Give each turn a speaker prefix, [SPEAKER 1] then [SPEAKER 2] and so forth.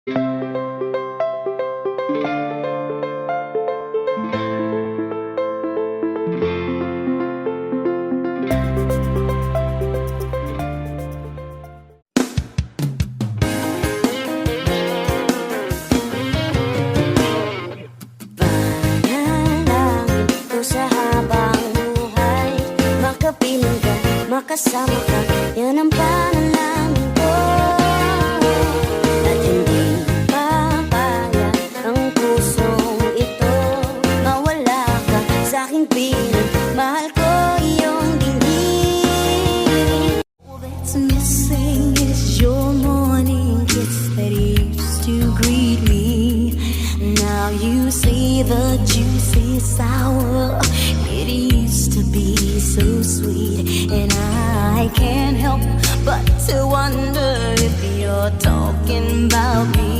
[SPEAKER 1] Panalangin ko sa habang buhay, makapiling ka, makasama ka, yan ang panalangin ko. At hindi papayag ang pusong ito, mawala ka sa aking piling, mahal ko iyong dinggin. All that's missing is your morning kiss that used to greet me. Now you see the juicy sour. It used to be so sweet, and I can't help but to wonder if you're talking about me.